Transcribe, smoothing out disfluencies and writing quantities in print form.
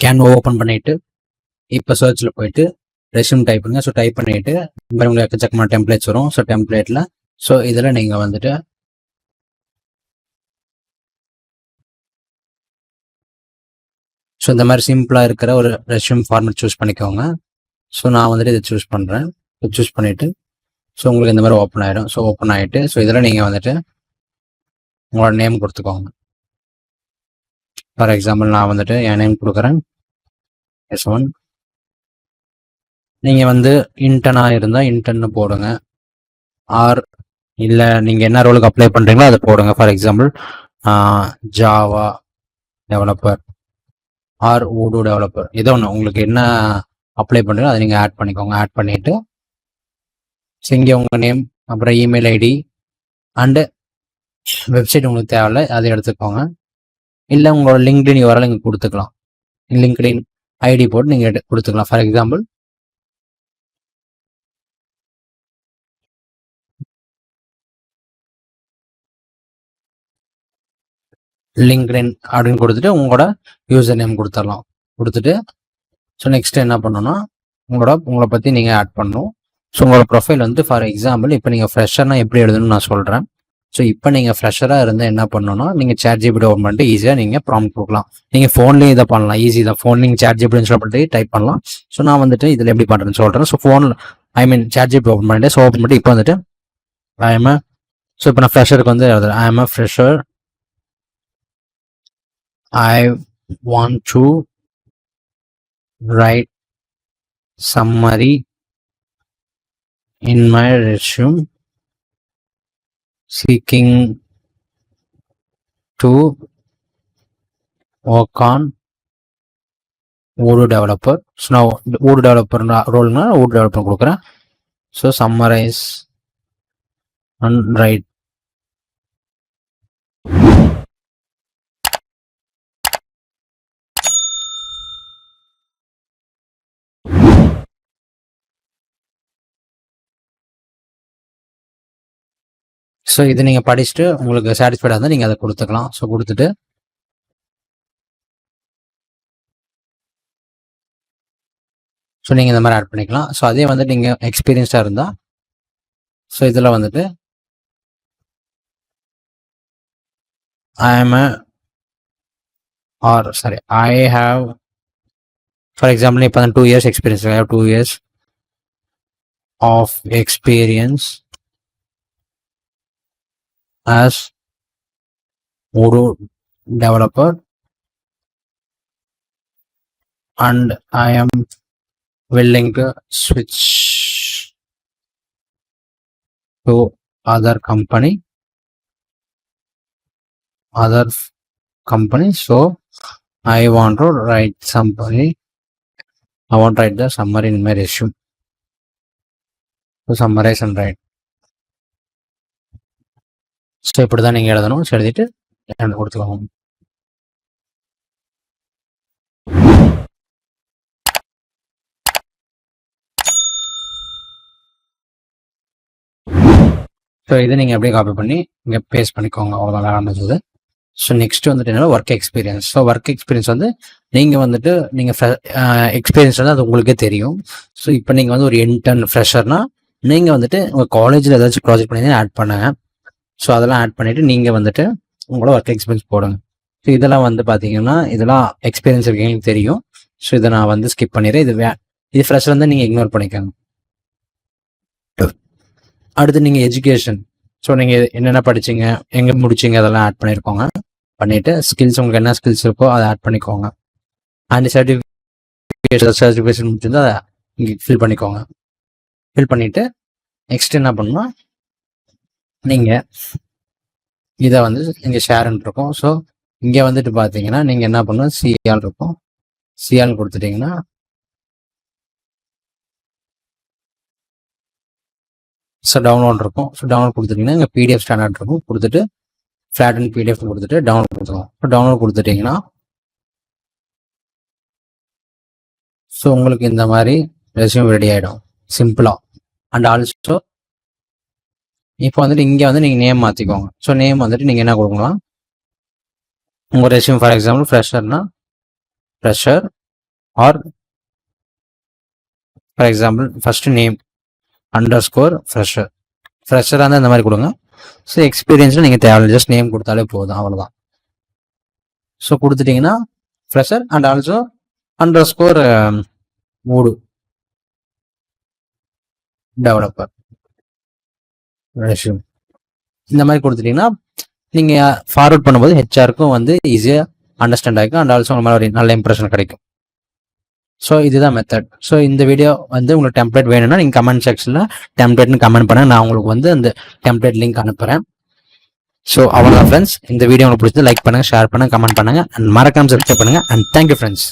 Canva open பண்ணிவிட்டு இப்போ சர்ச்சில் போயிட்டு ரெஸ்யூம் டைப் பண்ணுங்க. ஸோ டைப் பண்ணிவிட்டு இந்த மாதிரி உங்களுக்கு எக்கச்சக்கமான டெம்ப்ளேட்ஸ் வரும். ஸோ டெம்ப்ளேட்டில் ஸோ இதில் நீங்கள் வந்துட்டு ஸோ இந்த மாதிரி சிம்பிளாக இருக்கிற ஒரு ரெஸ்யூம் ஃபார்மேட் சூஸ் பண்ணிக்கோங்க. ஸோ நான் வந்துட்டு இதை சூஸ் பண்ணுறேன். சூஸ் பண்ணிவிட்டு ஸோ உங்களுக்கு இந்த மாதிரி ஓப்பன் ஆகிடும். ஸோ ஓப்பன் ஆகிட்டு ஸோ இதில் நீங்கள் வந்துட்டு உங்களோட நேம் கொடுத்துக்கோங்க. ஃபார் எக்ஸாம்பிள் நான் வந்துட்டு என் நேம் கொடுக்குறேன் S1. நீங்கள் வந்து இன்டர்னாக இருந்தால் இன்டர்ன்னு போடுங்க. ஆர் இல்லை நீங்கள் என்ன ரோலுக்கு அப்ளை பண்ணுறீங்களோ அதை போடுங்க. For example Java developer or Odoo developer, ஏதோ ஒன்று உங்களுக்கு என்ன அப்ளை பண்ணுறீங்களோ அதை நீங்கள் ஆட் பண்ணிக்கோங்க. ஆட் பண்ணிவிட்டு ஸோ இங்கே உங்கள் நேம், அப்புறம் இமெயில் ஐடி அண்டு வெப்சைட் உங்களுக்கு தேவையில்ல அதை எடுத்துக்கோங்க. இல்லை உங்களோட லிங்க்டின் யூஆர்எல் இங்கே கொடுத்துக்கலாம். லிங்க்டின் ஐடி போட்டு நீங்கள் கொடுத்துக்கலாம். ஃபார் எக்ஸாம்பிள் லிங்க்டின் அப்படின்னு கொடுத்துட்டு உங்களோட யூசர் நேம் கொடுத்துடலாம். கொடுத்துட்டு ஸோ நெக்ஸ்ட் என்ன பண்ணணும்னா உங்களை பற்றி நீங்கள் ஆட் பண்ணணும். ஸோ உங்களோட ப்ரொஃபைல் வந்து ஃபார் எக்ஸாம்பிள் இப்போ நீங்கள் ஃப்ரெஷர்னா எப்படி எழுதணும்னு நான் சொல்கிறேன். ஸோ இப்போ நீங்கள் ஃப்ரெஷராக இருந்தால் என்ன பண்ணணும்னா நீங்கள் ChatGPT ஓப்பன் பண்ணிட்டு ஈஸியாக நீங்கள் ப்ராம்ப்ட் கொடுக்கலாம். நீங்கள் ஃபோன்லேயும் இதை பண்ணலாம். ஈஸி தான். ஃபோன் நீங்கள் ChatGPT சொல்லிட்டு டைப் பண்ணலாம். ஸோ நான் வந்துட்டு இதில் எப்படி பண்ணுறேன்னு சொல்கிறேன். ஸோ ஃபோனில் ChatGPT ஓப்பன் பண்ணிட்டு ஸோ ஓப்பன் பண்ணிட்டு இப்போ வந்துட்டு ஸோ இப்போ நான் ஃப்ரெஷருக்கு வந்து எழுதுறேன். I am a fresher. I want to write summary in my resume seeking to work on Odoo developer. So now Odoo developer role na Odoo developer கொடுக்குறேன். So summarize and write. So இது நீங்கள் படிச்சுட்டு உங்களுக்கு சாட்டிஸ்ஃபைடாக இருந்தால் நீங்கள் அதை கொடுத்துக்கலாம். ஸோ கொடுத்துட்டு ஸோ நீங்கள் இந்த மாதிரி ஆட் பண்ணிக்கலாம். ஸோ அதே வந்துட்டு நீங்கள் எக்ஸ்பீரியன்ஸ்டாக இருந்தால் ஸோ இதில் வந்துட்டு I have for example இப்போ 2 years experience. I have 2 years of experience as Odoo developer and I am willing to switch to other company. So I want to write the summary in my resume. So summarize and write. So இப்படி தான் நீங்கள் எழுதணும். So எழுதிட்டு கொடுத்துக்கோங்க. So இதை நீங்கள் அப்படியே copy பண்ணி இங்கே பேஸ்ட் பண்ணிக்கோங்க. அவ்வளோதான் ஆரம்பிச்சது. ஸோ நெக்ஸ்ட் வந்துட்டு என்னன்னா work experience. So work experience வந்து நீங்கள் வந்துட்டு நீங்கள் எக்ஸ்பீரியன்ஸ் வந்து அது உங்களுக்கே தெரியும். ஸோ இப்போ நீங்கள் வந்து ஒரு இன்டர்ன் ஃப்ரெஷர்னா நீங்கள் வந்துட்டு உங்கள் காலேஜில் ஏதாச்சும் ப்ராஜெக்ட் பண்ணி ஆட் பண்ணுங்க. ஸோ அதெல்லாம் ஆட் பண்ணிவிட்டு நீங்கள் வந்துட்டு உங்களோட ஒர்க் எக்ஸ்பீரியன்ஸ் போடுங்க. ஸோ இதெல்லாம் வந்து பார்த்தீங்கன்னா இதெல்லாம் எக்ஸ்பீரியன்ஸ் இருக்கீங்க தெரியும். ஸோ இதை நான் வந்து ஸ்கிப் பண்ணிடுறேன். இது ஃப்ரெஷர் வந்து நீங்கள் இக்னோர் பண்ணிக்கோங்க. அடுத்து நீங்கள் எஜுகேஷன். ஸோ நீங்கள் என்னென்ன படிச்சிங்க, எங்கே முடிச்சிங்க அதெல்லாம் ஆட் பண்ணியிருக்கோங்க. பண்ணிவிட்டு ஸ்கில்ஸ் உங்களுக்கு என்ன ஸ்கில்ஸ் இருக்கோ அதை ஆட் பண்ணிக்கோங்க. அண்ட் சர்டிஃபிகேஷன் முடிச்சிருந்தா அதை இங்கே ஃபில் பண்ணிக்கோங்க. ஃபில் பண்ணிவிட்டு நெக்ஸ்ட் என்ன பண்ணணும், நீங்கள் இதை வந்து இங்கே ஷேர்ன்னு இருக்கும். ஸோ இங்கே வந்துட்டு பார்த்தீங்கன்னா நீங்கள் என்ன பண்ணணும், சிஆல் இருக்கும். சிஆல் கொடுத்துட்டிங்கன்னா ஸோ டவுன்லோட் இருக்கும். ஸோ டவுன்லோட் கொடுத்துட்டிங்கன்னா இங்கே பிடிஎஃப் ஸ்டாண்டர்ட் இருக்கும். கொடுத்துட்டு ஃப்ளாட் அண்ட் பிடிஎஃப் கொடுத்துட்டு டவுன்லோட் கொடுத்துருவோம். ஸோ டவுன்லோட் கொடுத்துட்டிங்கன்னா ஸோ உங்களுக்கு இந்த மாதிரி ரெஸ்யூம் ரெடி ஆகிடும் சிம்பிளாக. அண்ட் ஆல்சோ இப்போ வந்துட்டு இங்கே வந்து நீங்கள் நேம் மாற்றிக்கோங்க. ஸோ நேம் வந்துட்டு நீங்கள் என்ன கொடுக்கலாம், உங்கள் ரெஸ்யூம் ஃபார் எக்ஸாம்பிள் ஃப்ரெஷர்னா fresher or for example first name underscore fresher. ஃப்ரெஷராக இருந்தால் இந்த மாதிரி கொடுங்க. ஸோ எக்ஸ்பீரியன்ஸில் நீங்கள் தேவையில்லை, ஜஸ்ட் நேம் கொடுத்தாலே போதும், அவ்வளோதான். ஸோ கொடுத்துட்டிங்கன்னா fresher and also underscore 3 developer resume. இந்த மாதிரி கொடுத்துட்டிங்கன்னா நீங்கள் ஃபார்வர்ட் பண்ணும்போது ஹெச்ஆருக்கும் வந்து ஈஸியாக அண்டர்ஸ்டாண்ட் ஆகிக்கும் அண்ட் ஆல்சோ உங்கள் மேலே ஒரு நல்ல இம்ப்ரெஷன் கிடைக்கும். ஸோ இதுதான் மெத்தட். ஸோ இந்த வீடியோ வந்து உங்களுக்கு டெம்ப்ளேட் வேணும்னா நீங்கள் கமெண்ட் செக்ஷனில் டெம்ப்ளேட்னு கமெண்ட் பண்ண, நான் உங்களுக்கு வந்து அந்த டெம்ப்ளேட் லிங்க் அனுப்புகிறேன். ஸோ அவ்வளோதான் ஃப்ரெண்ட்ஸ். இந்த வீடியோ உங்களுக்கு பிடிச்சது லைக் பண்ணுங்கள், ஷேர் பண்ணுங்கள், கமெண்ட் பண்ணுங்கள் அண்ட் மறக்காம சப்ஸ்கிரைப் பண்ணுங்கள். And thank you friends.